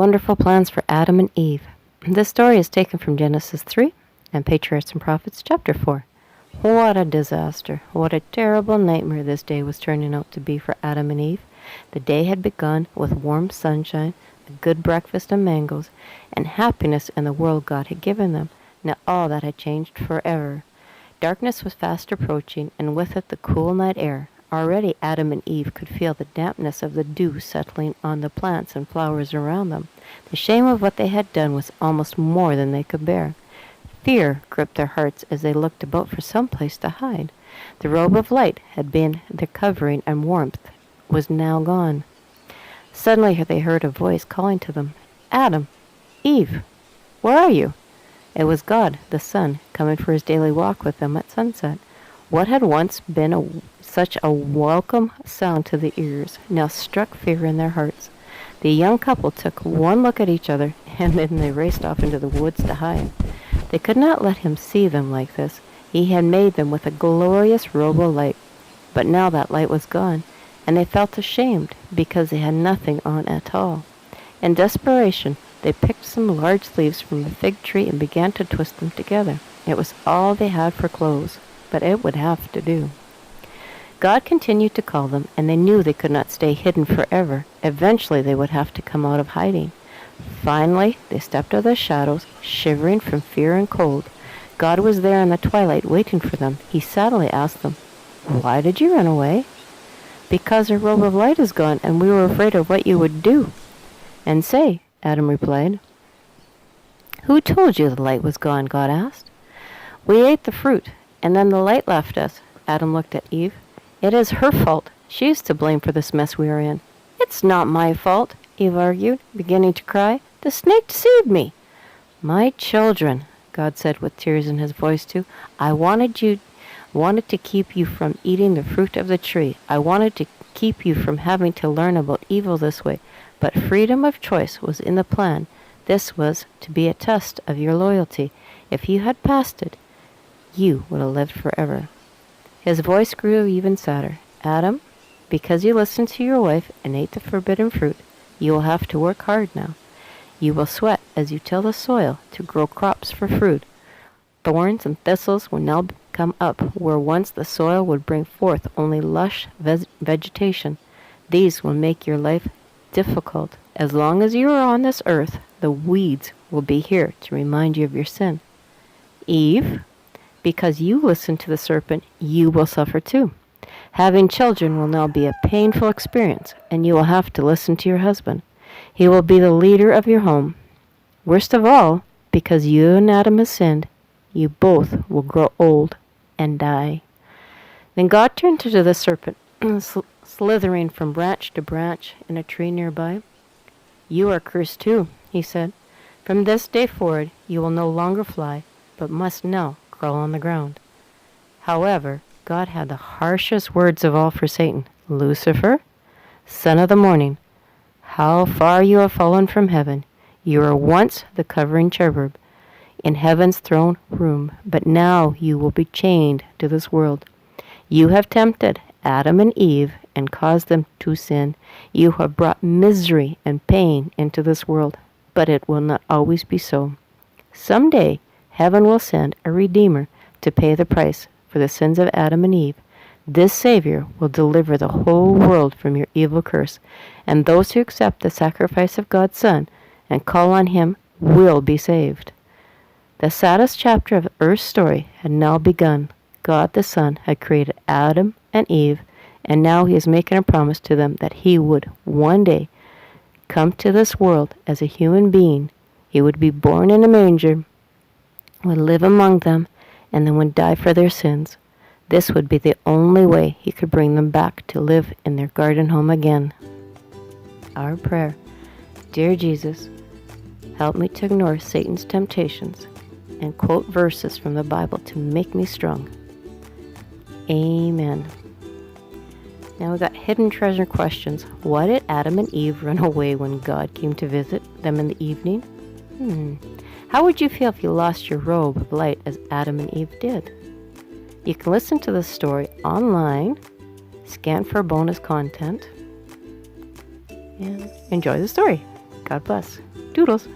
wonderful plans for Adam and Eve. This story is taken from Genesis 3 and Patriarchs and Prophets chapter 4. What a disaster. What a terrible nightmare this day was turning out to be for Adam and Eve. The day had begun with warm sunshine, a good breakfast and mangoes, and happiness in the world God had given them. Now all that had changed forever. Darkness was fast approaching, and with it the cool night air. Already Adam and Eve could feel the dampness of the dew settling on the plants and flowers around them. The shame of what they had done was almost more than they could bear. Fear gripped their hearts as they looked about for some place to hide. The robe of light had been their covering, and warmth was now gone. Suddenly they heard a voice calling to them, "Adam, Eve, where are you?" It was God, the Son, coming for his daily walk with them at sunset. What had once been such a welcome sound to the ears now struck fear in their hearts. The young couple took one look at each other, and then they raced off into the woods to hide. They could not let him see them like this. He had made them with a glorious robe of light, but now that light was gone, and they felt ashamed because they had nothing on at all. In desperation, they picked some large leaves from a fig tree and began to twist them together. It was all they had for clothes, but it would have to do. God continued to call them, and they knew they could not stay hidden forever. Eventually they would have to come out of hiding. Finally, they stepped out of the shadows, shivering from fear and cold. God was there in the twilight waiting for them. He sadly asked them, "Why did you run away?" "Because our robe of light is gone, and we were afraid of what you would do." "And say," Adam replied. "Who told you the light was gone?" God asked. "We ate the fruit, and then the light left us." Adam looked at Eve. "It is her fault. She is to blame for this mess we are in." "It's not my fault," Eve argued, beginning to cry. "The snake deceived me." "My children," God said with tears in his voice too, I wanted to keep you from eating the fruit of the tree. I wanted to keep you from having to learn about evil this way. But freedom of choice was in the plan. This was to be a test of your loyalty. If you had passed it, you would have lived forever. His voice grew even sadder. "Adam, because you listened to your wife and ate the forbidden fruit, you will have to work hard now. You will sweat as you till the soil to grow crops for food. Thorns and thistles will now come up where once the soil would bring forth only lush vegetation. These will make your life difficult. As long as you are on this earth, the weeds will be here to remind you of your sin. Eve, because you listened to the serpent, you will suffer too. Having children will now be a painful experience, and you will have to listen to your husband. He will be the leader of your home. Worst of all, because you and Adam have sinned, you both will grow old and die." Then God turned to the serpent, slithering from branch to branch in a tree nearby. "You are cursed too," he said. "From this day forward you will no longer fly, but must now crawl on the ground." However, God had the harshest words of all for Satan. "Lucifer, son of the morning, how far you have fallen from heaven. You were once the covering cherub in heaven's throne room, but now you will be chained to this world. You have tempted Adam and Eve and caused them to sin. You have brought misery and pain into this world, but it will not always be so. Someday, heaven will send a Redeemer to pay the price for the sins of Adam and Eve. This Savior will deliver the whole world from your evil curse, and those who accept the sacrifice of God's Son and call on Him will be saved." The saddest chapter of Earth's story had now begun. God the Son had created Adam and Eve, and now He is making a promise to them that He would one day come to this world as a human being. He would be born in a manger, would live among them, and then would die for their sins. This would be the only way He could bring them back to live in their garden home again. Our prayer. Dear Jesus, help me to ignore Satan's temptations and quote verses from the Bible to make me strong. Amen. Now we got hidden treasure questions. Why did Adam and Eve run away when God came to visit them in the evening? How would you feel if you lost your robe of light as Adam and Eve did? You can listen to this story online, scan for bonus content, and enjoy the story. God bless. Doodles.